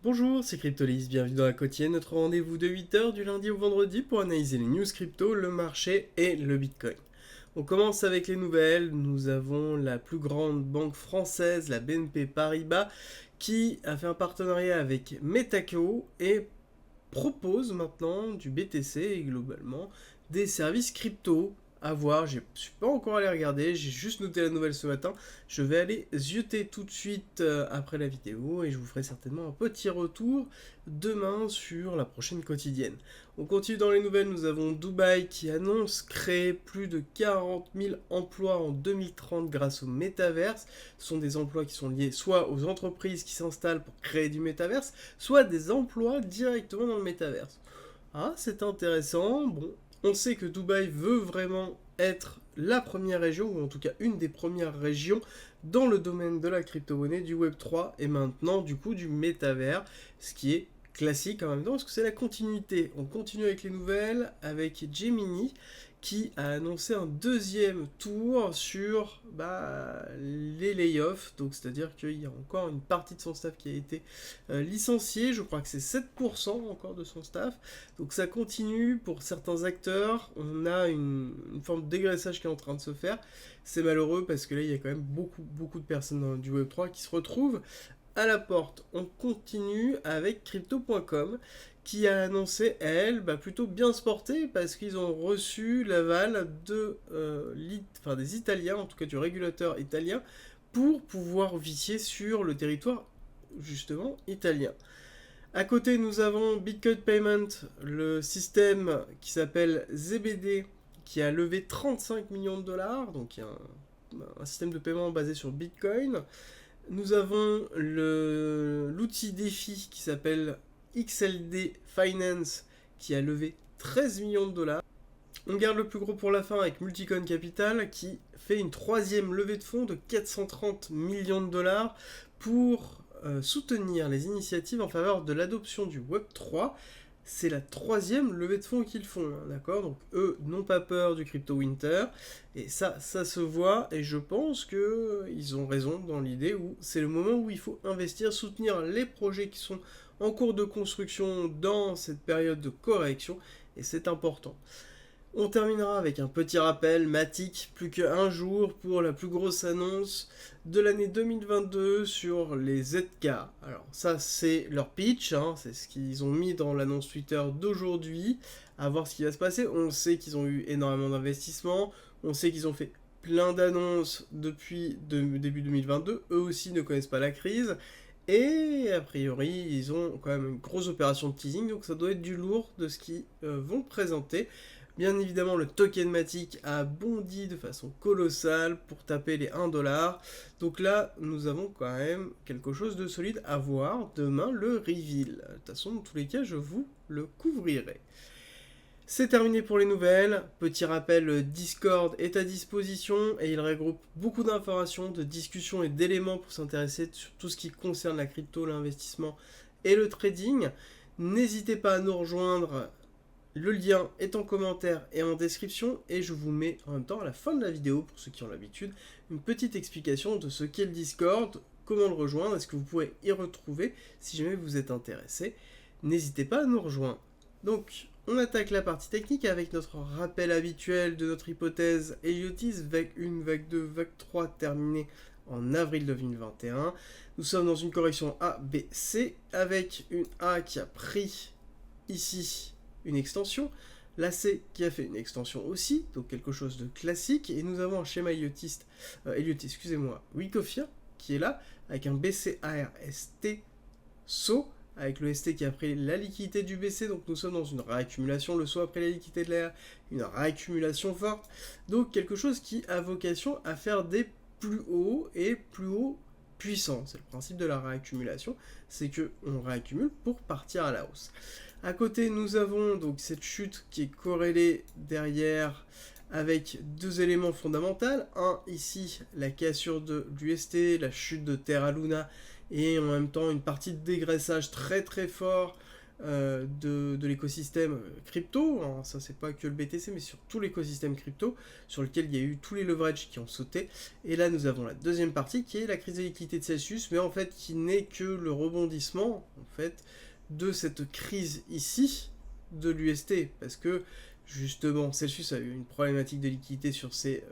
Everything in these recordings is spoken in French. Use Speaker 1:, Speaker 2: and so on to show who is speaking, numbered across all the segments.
Speaker 1: Bonjour, c'est Cryptolis, bienvenue dans la quotidienne, notre rendez-vous de 8h du lundi au vendredi pour analyser les news crypto, le marché et le Bitcoin. On commence avec les nouvelles, nous avons la plus grande banque française, la BNP Paribas, qui a fait un partenariat avec Metako et propose maintenant du BTC et globalement des services crypto à voir. Je suis pas encore allé regarder, j'ai juste noté la nouvelle ce matin. Je vais aller zioter tout de suite après la vidéo et je vous ferai certainement un petit retour demain sur la prochaine quotidienne. On continue dans les nouvelles, nous avons Dubaï qui annonce créer plus de 40 000 emplois en 2030 grâce au métaverse. Ce sont des emplois qui sont liés soit aux entreprises qui s'installent pour créer du métaverse, soit des emplois directement dans le métaverse. Ah, c'est intéressant. Bon, on sait que Dubaï veut vraiment être la première région, ou en tout cas une des premières régions, dans le domaine de la crypto-monnaie, du Web3 et maintenant du coup du métavers, ce qui est classique en même temps parce que c'est la continuité. On continue avec les nouvelles avec Gemini qui a annoncé un deuxième tour sur les layoffs, donc c'est-à-dire qu'il y a encore une partie de son staff qui a été licenciée, je crois que c'est 7% encore de son staff, donc ça continue pour certains acteurs, on a une forme de dégraissage qui est en train de se faire, c'est malheureux parce que là il y a quand même beaucoup de personnes dans du Web3 qui se retrouvent à la porte. On continue avec crypto.com qui a annoncé, elle, plutôt bien se porter parce qu'ils ont reçu l'aval des Italiens, en tout cas du régulateur italien, pour pouvoir officier sur le territoire justement italien. À côté, nous avons Bitcoin Payment, le système qui s'appelle ZBD, qui a levé 35 millions de dollars, donc il y a un système de paiement basé sur Bitcoin. Nous avons l'outil défi qui s'appelle XLD Finance qui a levé 13 millions de dollars. On garde le plus gros pour la fin avec Multicoin Capital qui fait une troisième levée de fonds de 430 millions de dollars pour soutenir les initiatives en faveur de l'adoption du Web3. C'est la troisième levée de fonds qu'ils font, hein, d'accord? Donc eux n'ont pas peur du crypto winter, et ça se voit, et je pense qu'ils ont raison dans l'idée où c'est le moment où il faut investir, soutenir les projets qui sont en cours de construction dans cette période de correction, et c'est important. On terminera avec un petit rappel, Matic, plus qu'un jour pour la plus grosse annonce de l'année 2022 sur les ZK. Alors ça c'est leur pitch, hein, c'est ce qu'ils ont mis dans l'annonce Twitter d'aujourd'hui, à voir ce qui va se passer. On sait qu'ils ont eu énormément d'investissements, on sait qu'ils ont fait plein d'annonces depuis début 2022, eux aussi ne connaissent pas la crise, et a priori ils ont quand même une grosse opération de teasing, donc ça doit être du lourd de ce qu'ils vont présenter. Bien évidemment, le token Matic a bondi de façon colossale pour taper les 1$. Donc là, nous avons quand même quelque chose de solide à voir. Demain, le reveal. De toute façon, dans tous les cas, je vous le couvrirai. C'est terminé pour les nouvelles. Petit rappel, Discord est à disposition et il regroupe beaucoup d'informations, de discussions et d'éléments pour s'intéresser sur tout ce qui concerne la crypto, l'investissement et le trading. N'hésitez pas à nous rejoindre. Le lien est en commentaire et en description et je vous mets en même temps à la fin de la vidéo, pour ceux qui ont l'habitude, une petite explication de ce qu'est le Discord, comment le rejoindre, est-ce que vous pouvez y retrouver si jamais vous êtes intéressé. N'hésitez pas à nous rejoindre. Donc, on attaque la partie technique avec notre rappel habituel de notre hypothèse Heliotis, vague 1, vague 2, vague 3 terminée en avril 2021. Nous sommes dans une correction A, B, C avec une A qui a pris ici une extension, la C qui a fait une extension aussi, donc quelque chose de classique, et nous avons un schéma Wikofia, qui est là, avec un BCARST saut, avec le ST qui a pris la liquidité du BC, donc nous sommes dans une réaccumulation, le saut a pris la liquidité de l'air, une réaccumulation forte, donc quelque chose qui a vocation à faire des plus hauts et plus hauts puissants. C'est le principe de la réaccumulation, c'est qu'on réaccumule pour partir à la hausse. À côté, nous avons donc cette chute qui est corrélée derrière avec deux éléments fondamentaux. Un, ici, la cassure de l'UST, la chute de Terra Luna, et en même temps une partie de dégraissage très très fort de l'écosystème crypto. Alors, ça, c'est pas que le BTC, mais sur tout l'écosystème crypto, sur lequel il y a eu tous les leverages qui ont sauté. Et là, nous avons la deuxième partie qui est la crise de liquidité de Celsius, mais en fait, qui n'est que le rebondissement, en fait, de cette crise ici de l'UST, parce que justement, Celsius a eu une problématique de liquidité sur ses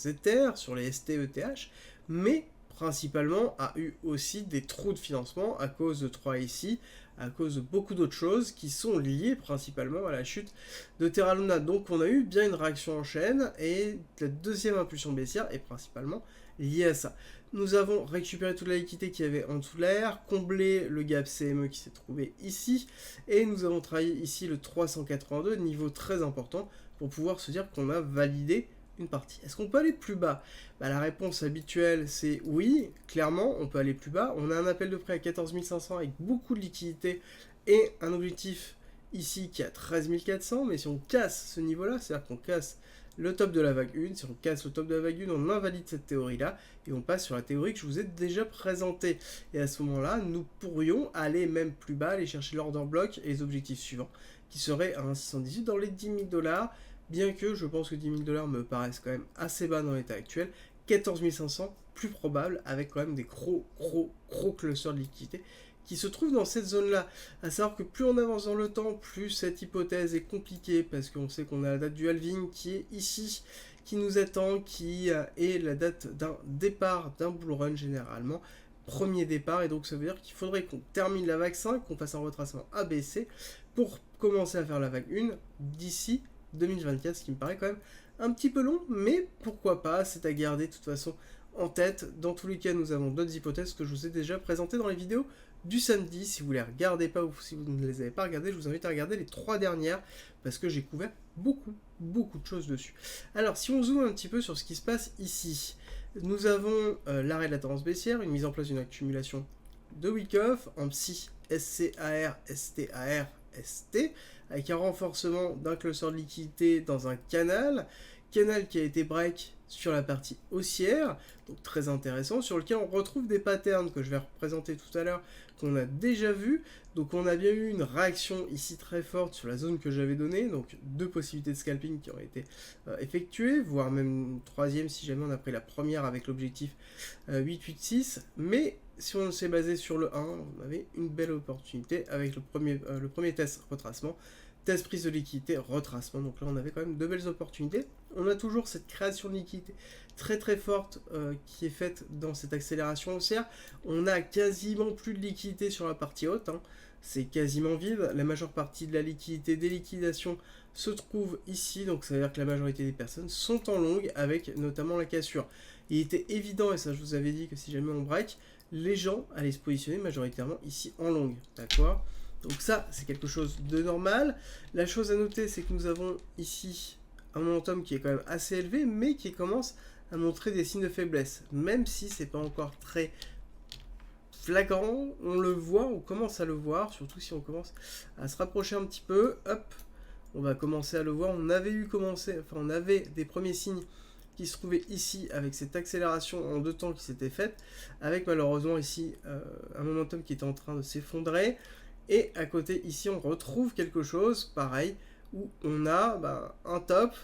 Speaker 1: Ethers, sur les ST-ETH, mais principalement a eu aussi des trous de financement à cause de 3AC, à cause de beaucoup d'autres choses qui sont liées principalement à la chute de Terra Luna. Donc on a eu bien une réaction en chaîne, et la deuxième impulsion baissière est principalement liée à ça. Nous avons récupéré toute la liquidité qu'il y avait en dessous de l'air, comblé le gap CME qui s'est trouvé ici, et nous avons travaillé ici le 382, niveau très important, pour pouvoir se dire qu'on a validé une partie. Est-ce qu'on peut aller plus bas? La réponse habituelle, c'est oui, clairement, on peut aller plus bas. On a un appel de prêt à 14 500 avec beaucoup de liquidité, et un objectif ici qui est à 13 400, mais si on casse ce niveau-là, c'est-à-dire qu'on casse le top de la vague 1, si on casse le top de la vague 1, on invalide cette théorie-là, et on passe sur la théorie que je vous ai déjà présentée. Et à ce moment-là, nous pourrions aller même plus bas, aller chercher l'order block et les objectifs suivants, qui seraient à 1,618 dans les 10 000 $, bien que je pense que 10 000 $ me paraissent quand même assez bas dans l'état actuel. 14 500, plus probable, avec quand même des gros clusters de liquidité qui se trouvent dans cette zone-là. À savoir que plus on avance dans le temps, plus cette hypothèse est compliquée, parce qu'on sait qu'on a la date du halving qui est ici, qui nous attend, qui est la date d'un départ d'un bull run généralement, premier départ, et donc ça veut dire qu'il faudrait qu'on termine la vague 5, qu'on fasse un retracement ABC, pour commencer à faire la vague 1 d'ici 2024, ce qui me paraît quand même un petit peu long, mais pourquoi pas, c'est à garder de toute façon en tête. Dans tous les cas, nous avons d'autres hypothèses que je vous ai déjà présentées dans les vidéos du samedi. Si vous les regardez pas ou si vous ne les avez pas regardées, je vous invite à regarder les 3 dernières, parce que j'ai couvert beaucoup de choses dessus. Alors, si on zoome un petit peu sur ce qui se passe ici, nous avons l'arrêt de la tendance baissière, une mise en place d'une accumulation de Wyckoff en psy SCAR, STAR, ST, avec un renforcement d'un cluster de liquidité dans un canal qui a été break sur la partie haussière, donc très intéressant, sur lequel on retrouve des patterns que je vais représenter tout à l'heure, qu'on a déjà vu. Donc on a bien eu une réaction ici très forte sur la zone que j'avais donnée, donc 2 possibilités de scalping qui ont été effectuées, voire même une troisième si jamais on a pris la première avec l'objectif 886, mais si on s'est basé sur le 1, on avait une belle opportunité avec le premier test retracement, test prise de liquidité, retracement. Donc là on avait quand même 2 belles opportunités. On a toujours cette création de liquidité très forte qui est faite dans cette accélération haussière. On a quasiment plus de liquidité sur la partie haute, hein. C'est quasiment vide. La majeure partie de la liquidité des liquidations se trouve ici, donc ça veut dire que la majorité des personnes sont en long, avec notamment la cassure. Il était évident, et ça je vous avais dit, que si jamais on break, les gens allaient se positionner majoritairement ici en long, d'accord? Donc ça, c'est quelque chose de normal. La chose à noter, c'est que nous avons ici un momentum qui est quand même assez élevé, mais qui commence à montrer des signes de faiblesse. Même si c'est pas encore très flagrant, on le voit, on commence à le voir, surtout si on commence à se rapprocher un petit peu. Hop, on va commencer à le voir. On avait des premiers signes qui se trouvaient ici avec cette accélération en 2 temps qui s'était faite, avec malheureusement ici un momentum qui était en train de s'effondrer. Et à côté ici on retrouve quelque chose pareil où on a un top,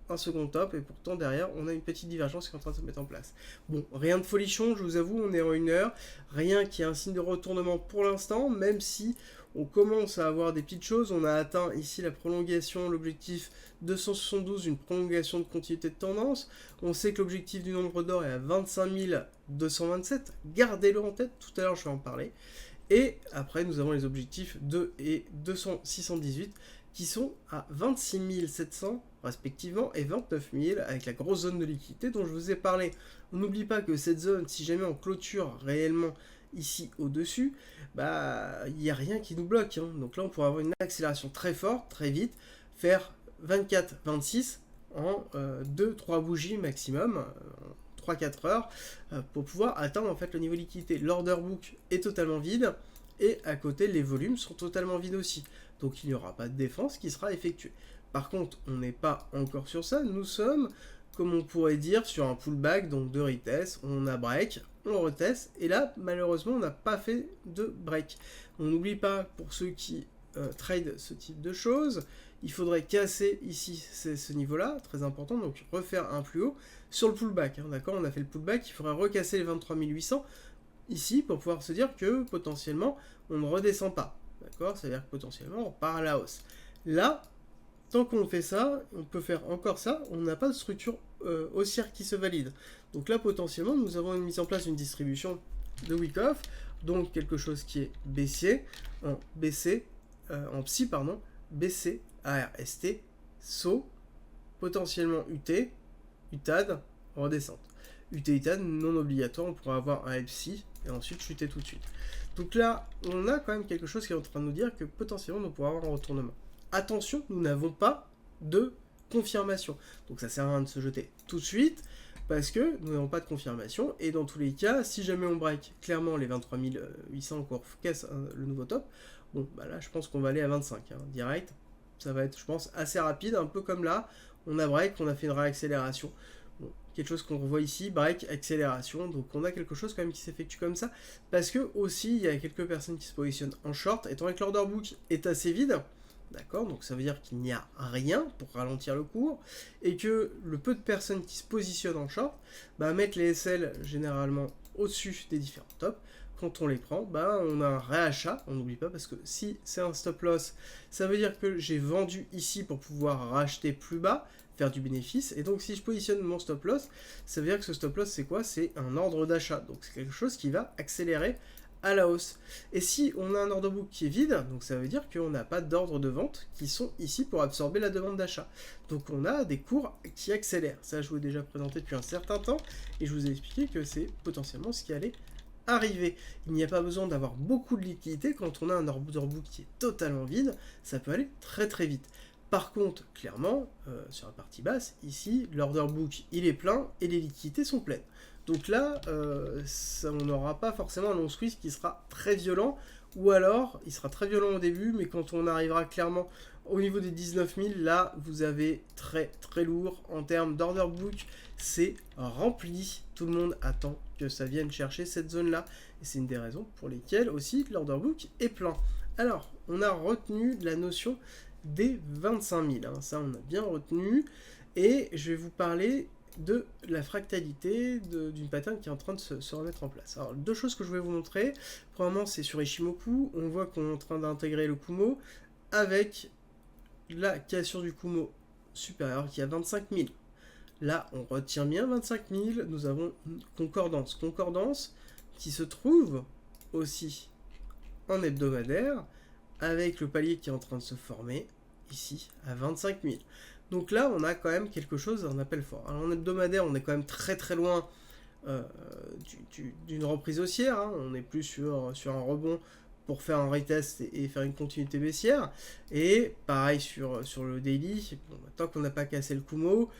Speaker 1: un second top, et pourtant derrière on a une petite divergence qui est en train de se mettre en place. Bon, rien de folichon, je vous avoue, on est en 1 heure, rien qui est un signe de retournement pour l'instant, même si on commence à avoir des petites choses. On a atteint ici la prolongation, l'objectif 272, une prolongation de continuité de tendance. On sait que l'objectif du nombre d'or est à 25 227, gardez-le en tête, tout à l'heure je vais en parler. Et après, nous avons les objectifs 2 et 618 qui sont à 26 700 respectivement et 29 000 avec la grosse zone de liquidité dont je vous ai parlé. On n'oublie pas que cette zone, si jamais on clôture réellement ici au-dessus, il n'y a rien qui nous bloque, hein. Donc là, on pourrait avoir une accélération très forte, très vite, faire 24-26 en 2-3 bougies maximum. 3-4 heures pour pouvoir atteindre en fait le niveau de liquidité. L'order book est totalement vide et à côté les volumes sont totalement vides aussi. Donc il n'y aura pas de défense qui sera effectuée. Par contre, on n'est pas encore sur ça. Nous sommes, comme on pourrait dire, sur un pullback, donc de retest. On a break, on reteste et là malheureusement on n'a pas fait de break. On n'oublie pas, pour ceux qui trade ce type de choses, il faudrait casser ici ce niveau-là, très important, donc refaire un plus haut sur le pullback, hein, d'accord, on a fait le pullback, il faudrait recasser les 23 800 ici pour pouvoir se dire que potentiellement on ne redescend pas, d'accord, c'est-à-dire que potentiellement on part à la hausse. Là, tant qu'on fait ça, on peut faire encore ça, on n'a pas de structure haussière qui se valide. Donc là, potentiellement, nous avons mis en place une distribution de week-off, donc quelque chose qui est baissier, en BC, en psy, pardon, BC, ARST, SO, potentiellement UT, UTAD, redescente. UT, UTAD, non obligatoire, on pourra avoir un LPSI, et ensuite chuter tout de suite. Donc là, on a quand même quelque chose qui est en train de nous dire que potentiellement, on pourra avoir un retournement. Attention, nous n'avons pas de confirmation. Donc ça sert à rien de se jeter tout de suite, parce que nous n'avons pas de confirmation, et dans tous les cas, si jamais on break clairement les 23 800 qu'on casse le nouveau top, bon, bah là, je pense qu'on va aller à 25, hein, direct. Ça va être, je pense, assez rapide, un peu comme là, on a break, on a fait une réaccélération. Bon, quelque chose qu'on revoit ici, break, accélération, donc on a quelque chose quand même qui s'effectue comme ça, parce que aussi, il y a quelques personnes qui se positionnent en short, étant donné que l'order book est assez vide, d'accord, donc ça veut dire qu'il n'y a rien pour ralentir le cours, et que le peu de personnes qui se positionnent en short, bah, mettent les SL généralement au-dessus des différents tops. Quand on les prend, bah, on a un réachat, on n'oublie pas, parce que si c'est un stop loss, ça veut dire que j'ai vendu ici pour pouvoir racheter plus bas, faire du bénéfice, et donc si je positionne mon stop loss, ça veut dire que ce stop loss c'est quoi? C'est un ordre d'achat, donc c'est quelque chose qui va accélérer à la hausse. Et si on a un order book qui est vide, donc ça veut dire qu'on n'a pas d'ordre de vente qui sont ici pour absorber la demande d'achat. Donc on a des cours qui accélèrent. Ça, je vous ai déjà présenté depuis un certain temps, et je vous ai expliqué que c'est potentiellement ce qui allait arriver. Il n'y a pas besoin d'avoir beaucoup de liquidité quand on a un order book qui est totalement vide, ça peut aller très très vite. Par contre, clairement, sur la partie basse, ici, l'order book il est plein et les liquidités sont pleines. Donc là, on n'aura pas forcément un long squeeze qui sera très violent, ou alors il sera très violent au début, mais quand on arrivera clairement au niveau des 19 000, là, vous avez très très lourd en termes d'order book, c'est rempli. Tout le monde attend que ça vienne chercher cette zone-là, et c'est une des raisons pour lesquelles aussi l'order book est plein. Alors, on a retenu la notion des 25 000, hein. Ça on a bien retenu, et je vais vous parler de la fractalité d'une pattern qui est en train de se remettre en place. Alors, deux choses que je vais vous montrer. Premièrement, c'est sur Ishimoku. On voit qu'on est en train d'intégrer le Kumo avec la cassure du Kumo supérieur qui est à 25 000. Là, on retient bien 25 000. Nous avons une concordance. Concordance qui se trouve aussi en hebdomadaire avec le palier qui est en train de se former ici à 25 000. Donc là, on a quand même quelque chose, un appel fort. Alors en hebdomadaire, on est quand même très très loin d'une reprise haussière, hein. On est plus sur un rebond pour faire un retest et faire une continuité baissière. Et pareil sur le daily, bon, tant qu'on n'a pas cassé le Kumo,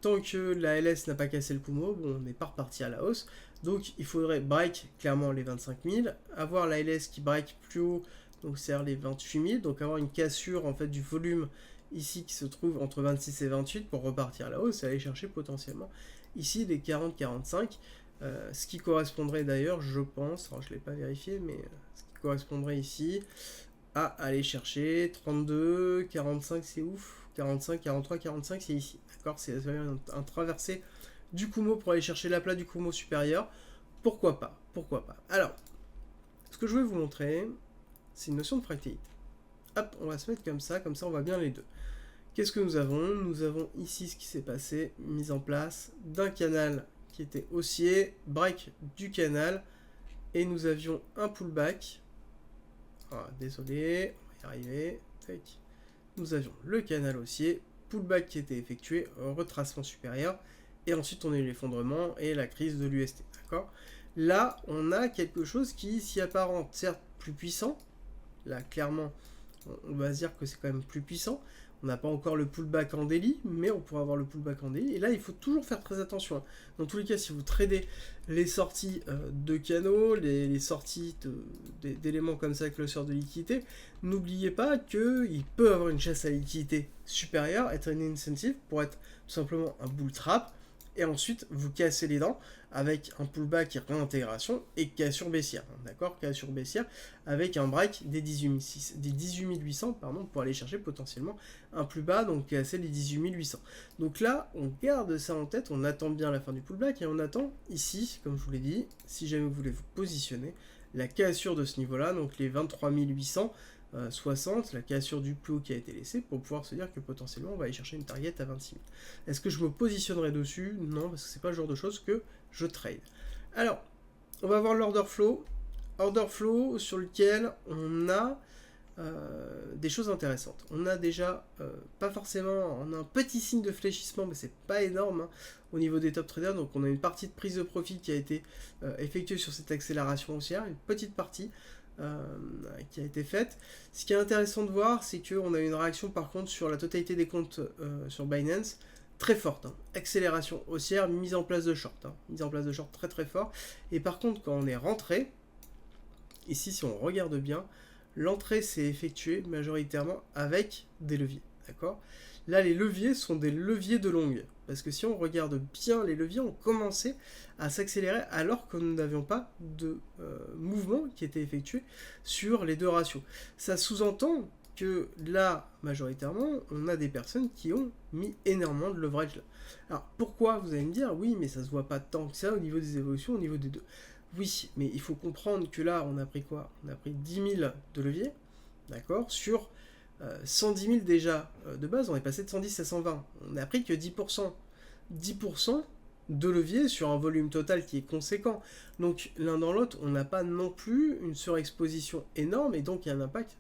Speaker 1: tant que la LS n'a pas cassé le Kumo, bon, on n'est pas reparti à la hausse. Donc il faudrait break clairement les 25 000, avoir la LS qui break plus haut, donc c'est les 28 000, donc avoir une cassure en fait du volume ici qui se trouve entre 26 et 28 pour repartir à la hausse et aller chercher potentiellement ici les 40-45, ce qui correspondrait d'ailleurs, je pense, alors je ne l'ai pas vérifié, mais ce qui correspondrait ici à aller chercher 32, 45 c'est ouf, 45, 43, 45 c'est ici, d'accord, c'est un traversé du Kumo pour aller chercher la plat du Kumo supérieur, pourquoi pas. Alors, ce que je vais vous montrer, c'est une notion de fractalité. Hop, on va se mettre comme ça on voit bien les deux. Qu'est-ce que nous avons? Nous avons ici ce qui s'est passé, mise en place d'un canal qui était haussier, break du canal, et nous avions un pullback. Ah, désolé, on va y arriver. Tac. Nous avions le canal haussier, pullback qui était effectué, retracement supérieur, et ensuite on a eu l'effondrement et la crise de l'UST. D'accord? Là, on a quelque chose qui s'y apparente, certes plus puissant. Là, clairement, on va se dire que c'est quand même plus puissant. On n'a pas encore le pullback en daily, mais on pourra avoir le pullback en daily. Et là, il faut toujours faire très attention. Dans tous les cas, si vous tradez les sorties de canaux, les sorties d'éléments comme ça avec le sort de liquidité, n'oubliez pas qu'il peut avoir une chasse à liquidité supérieure, être une incentive pour être tout simplement un bull trap, et ensuite vous cassez les dents avec un pullback et réintégration et cassure baissière, d'accord, cassure baissière avec un break des 18 800 pardon, pour aller chercher potentiellement un plus bas, donc casser les 18 800. Donc là, on garde ça en tête, on attend bien la fin du pullback et on attend ici, comme je vous l'ai dit, si jamais vous voulez vous positionner, la cassure de ce niveau-là, donc les 23 860, la cassure du plus haut qui a été laissée, pour pouvoir se dire que potentiellement on va aller chercher une target à 26 000. Est-ce que je me positionnerai dessus? Non, parce que c'est pas le genre de choses que je trade. Alors, on va voir l'order flow. Order flow sur lequel on a des choses intéressantes. On a déjà, pas forcément, on a un petit signe de fléchissement, mais c'est pas énorme hein, au niveau des top traders. Donc on a une partie de prise de profit qui a été effectuée sur cette accélération haussière, une petite partie qui a été faite. Ce qui est intéressant de voir, c'est qu'on a une réaction par contre sur la totalité des comptes sur Binance, très forte, hein. Accélération haussière, mise en place de short, hein. Mise en place de short très très fort. Et par contre, quand on est rentré, ici si on regarde bien, l'entrée s'est effectuée majoritairement avec des leviers, d'accord? Là, les leviers sont des leviers de longue, parce que si on regarde bien, les leviers ont commencé à s'accélérer alors que nous n'avions pas de mouvement qui était effectué sur les deux ratios. Ça sous-entend que là, majoritairement, on a des personnes qui ont mis énormément de leverage là. Alors, pourquoi? Vous allez me dire, oui, mais ça se voit pas tant que ça au niveau des évolutions, au niveau des deux. Oui, mais il faut comprendre que là, on a pris quoi? On a pris 10 000 de levier, d'accord? Sur 110 000 déjà de base, on est passé de 110 à 120. On a pris que 10%. 10% de levier sur un volume total qui est conséquent. Donc l'un dans l'autre, on n'a pas non plus une surexposition énorme et donc il y a un impact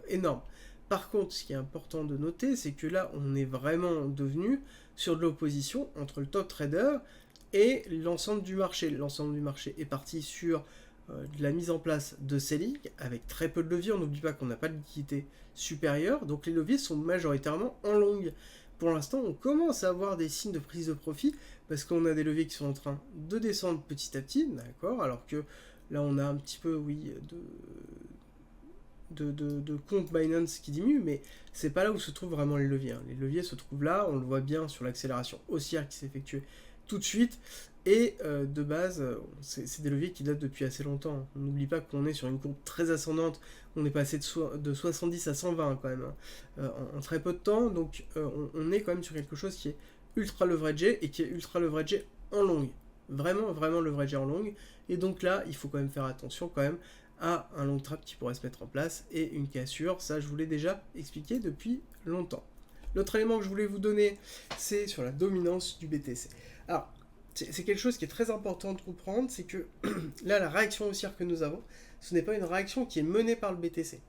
Speaker 1: énorme. Par contre, ce qui est important de noter, c'est que là, on est vraiment devenu sur de l'opposition entre le top trader et l'ensemble du marché. L'ensemble du marché est parti sur de la mise en place de ces ligues avec très peu de leviers. On n'oublie pas qu'on n'a pas de liquidité supérieure, donc les leviers sont majoritairement en longue. Pour l'instant, on commence à avoir des signes de prise de profit parce qu'on a des leviers qui sont en train de descendre petit à petit, d'accord, alors que là on a un petit peu, oui, de compte Binance qui diminue, mais c'est pas là où se trouvent vraiment les leviers, hein. Les leviers se trouvent là, on le voit bien sur l'accélération haussière qui s'est effectuée tout de suite, et de base, c'est des leviers qui datent depuis assez longtemps. On n'oublie pas qu'on est sur une courbe très ascendante, on est passé de 70 à 120 quand même, hein, en très peu de temps, donc on est quand même sur quelque chose qui est ultra leveragé, et qui est ultra leveragé en longue. Vraiment, vraiment leveragé en longue, et donc là, il faut quand même faire attention quand même à un long trap qui pourrait se mettre en place, et une cassure, ça je vous l'ai déjà expliqué depuis longtemps. L'autre élément que je voulais vous donner, c'est sur la dominance du BTC. Alors, c'est quelque chose qui est très important de comprendre, c'est que là, la réaction haussière que nous avons, ce n'est pas une réaction qui est menée par le BTC.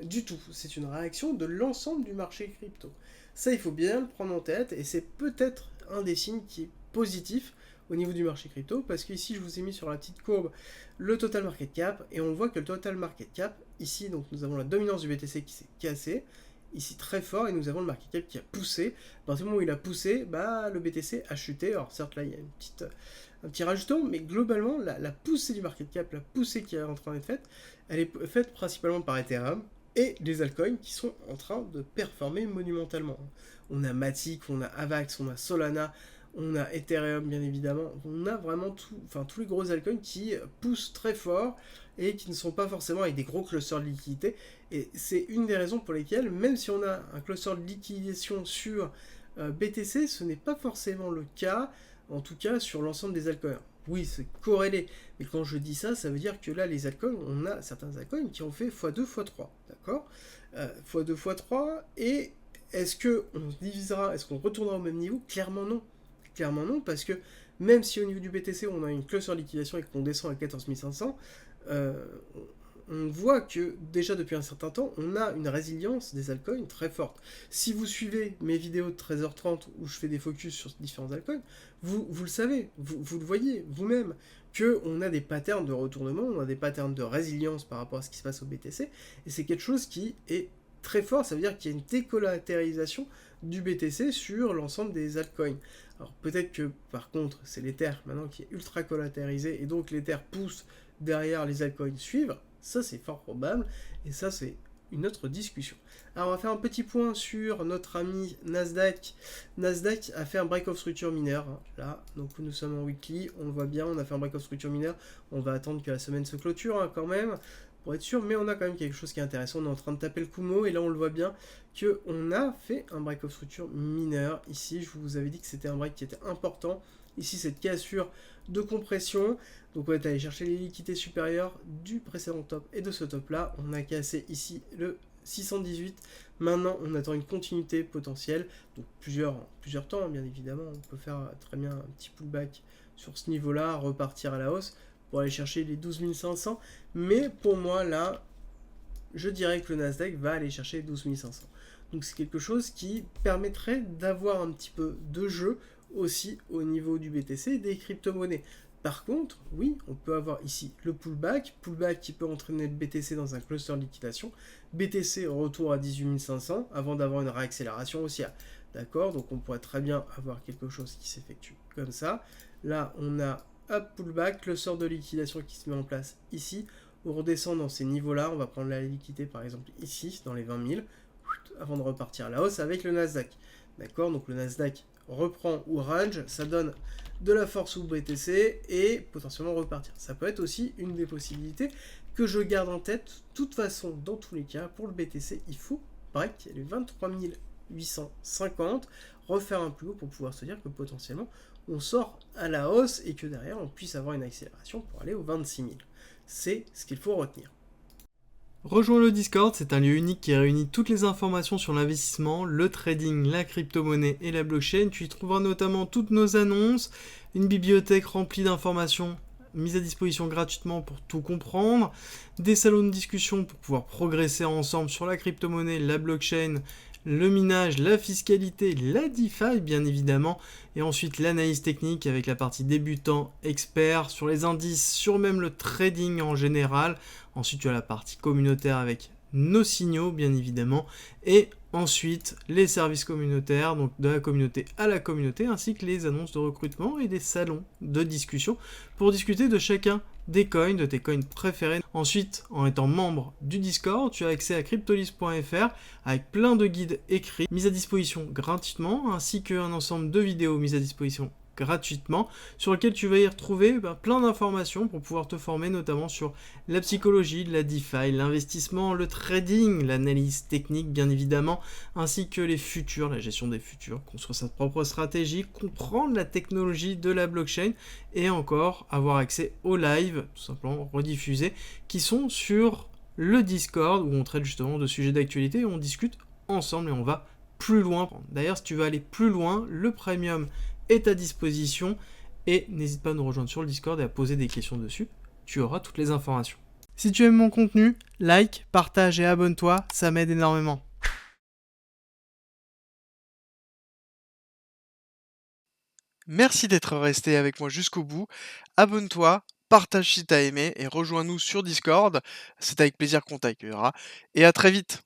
Speaker 1: Du tout, c'est une réaction de l'ensemble du marché crypto. Ça, il faut bien le prendre en tête, et c'est peut-être un des signes qui est positif au niveau du marché crypto, parce qu'ici, je vous ai mis sur la petite courbe le total market cap, et on voit que le total market cap, ici, donc nous avons la dominance du BTC qui s'est cassée, ici très fort, et nous avons le market cap qui a poussé. À partir du moment où il a poussé, bah, le BTC a chuté. Alors certes là il y a un petit rajoutement, mais globalement la poussée du market cap, la poussée qui est en train d'être faite, elle est faite principalement par Ethereum et les altcoins qui sont en train de performer monumentalement. On a Matic, on a Avax, on a Solana, on a Ethereum bien évidemment, on a vraiment tous les gros altcoins qui poussent très fort et qui ne sont pas forcément avec des gros clusters de liquidité. Et c'est une des raisons pour lesquelles, même si on a un cluster de liquidation sur BTC, ce n'est pas forcément le cas, en tout cas sur l'ensemble des altcoins. Oui, c'est corrélé, mais quand je dis ça, ça veut dire que là, les altcoins, on a certains altcoins qui ont fait x2, x3, d'accord, x2, x3, et est-ce qu'on divisera, est-ce qu'on retournera au même niveau? Clairement non. Clairement non, parce que même si au niveau du BTC, on a une cluster de liquidation et qu'on descend à 14 500, on voit que déjà depuis un certain temps, on a une résilience des altcoins très forte. Si vous suivez mes vidéos de 13h30 où je fais des focus sur différents altcoins, vous le savez, vous le voyez vous-même, qu'on a des patterns de retournement, on a des patterns de résilience par rapport à ce qui se passe au BTC, et c'est quelque chose qui est très fort, ça veut dire qu'il y a une décollatéralisation du BTC sur l'ensemble des altcoins. Alors peut-être que par contre c'est l'Ether maintenant qui est ultra collatérisé, et donc l'Ether pousse derrière, les altcoins suivent, ça c'est fort probable, et ça c'est une autre discussion. Alors on va faire un petit point sur notre ami Nasdaq. Nasdaq a fait un break of structure mineur, hein, là, donc nous sommes en weekly, on le voit bien, on a fait un break of structure mineur, on va attendre que la semaine se clôture hein, quand même, pour être sûr, mais on a quand même quelque chose qui est intéressant, on est en train de taper le Kumo, et là on le voit bien qu'on a fait un break of structure mineur, ici je vous avais dit que c'était un break qui était important, ici cette cassure de compression, donc on va aller chercher les liquidités supérieures du précédent top et de ce top là, on a cassé ici le 618, maintenant on attend une continuité potentielle, donc plusieurs temps bien évidemment, on peut faire très bien un petit pullback sur ce niveau là, repartir à la hausse pour aller chercher les 12 500, mais pour moi là, je dirais que le Nasdaq va aller chercher les 12 500. Donc c'est quelque chose qui permettrait d'avoir un petit peu de jeu aussi au niveau du BTC et des crypto-monnaies. Par contre, oui, on peut avoir ici le pullback qui peut entraîner le BTC dans un cluster de liquidation, BTC retour à 18 500 avant d'avoir une réaccélération haussière. D'accord, donc on pourrait très bien avoir quelque chose qui s'effectue comme ça. Là, on a un pullback, cluster de liquidation qui se met en place ici. On redescend dans ces niveaux-là, on va prendre la liquidité par exemple ici, dans les 20 000, avant de repartir à la hausse avec le Nasdaq. D'accord, donc le Nasdaq reprend ou range, ça donne de la force au BTC et potentiellement repartir. Ça peut être aussi une des possibilités que je garde en tête. De toute façon, dans tous les cas, pour le BTC, il faut break les 23 850, refaire un plus haut pour pouvoir se dire que potentiellement on sort à la hausse et que derrière on puisse avoir une accélération pour aller aux 26 000. C'est ce qu'il faut retenir.
Speaker 2: Rejoins le Discord, c'est un lieu unique qui réunit toutes les informations sur l'investissement, le trading, la crypto-monnaie et la blockchain. Tu y trouveras notamment toutes nos annonces, une bibliothèque remplie d'informations mises à disposition gratuitement pour tout comprendre, des salons de discussion pour pouvoir progresser ensemble sur la crypto-monnaie, la blockchain, le minage, la fiscalité, la DeFi bien évidemment, et ensuite l'analyse technique avec la partie débutant, expert, sur les indices, sur même le trading en général. Ensuite tu as la partie communautaire avec nos signaux bien évidemment, et ensuite les services communautaires, donc de la communauté à la communauté, ainsi que les annonces de recrutement et des salons de discussion pour discuter de chacun des coins, de tes coins préférés. Ensuite, en étant membre du Discord, tu as accès à cryptolis.fr avec plein de guides écrits mis à disposition gratuitement, ainsi qu'un ensemble de vidéos mises à disposition gratuitement, sur lequel tu vas y retrouver plein d'informations pour pouvoir te former notamment sur la psychologie, la DeFi, l'investissement, le trading, l'analyse technique bien évidemment, ainsi que les futurs, la gestion des futurs, construire sa propre stratégie, comprendre la technologie de la blockchain et encore avoir accès aux lives, tout simplement rediffusés, qui sont sur le Discord où on traite justement de sujets d'actualité et on discute ensemble et on va plus loin. D'ailleurs, si tu veux aller plus loin, le premium est à disposition et n'hésite pas à nous rejoindre sur le Discord et à poser des questions dessus, tu auras toutes les informations. Si tu aimes mon contenu, like, partage et abonne-toi, ça m'aide énormément. Merci d'être resté avec moi jusqu'au bout, abonne-toi, partage si t'as aimé et rejoins-nous sur Discord, c'est avec plaisir qu'on t'accueillera et à très vite.